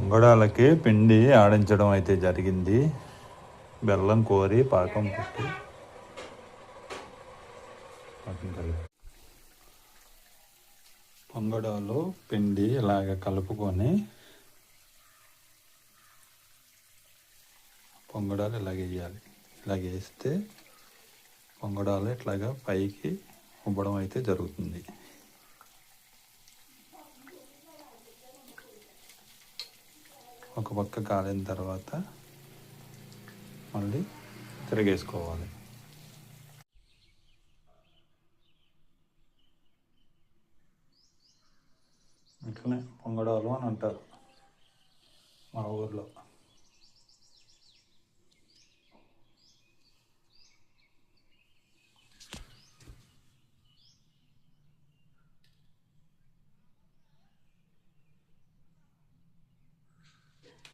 పొంగడాలకి పిండి ఆడించడం అయితే జరిగింది. బెల్లం కోరి పాకం పెట్టి పొంగడాలు పిండి ఇలాగ కలుపుకొని పొంగడాలు ఇలాగ వేయాలి. ఇలాగ వేస్తే పొంగడాలు ఇట్లాగా పైకి ఉబ్బడం అయితే జరుగుతుంది. ఒక పక్క కాలిన తర్వాత మళ్ళీ తిరగేసుకోవాలి. ఇట్లనే పొంగడాలు అని అంటారు మా ఊర్లో.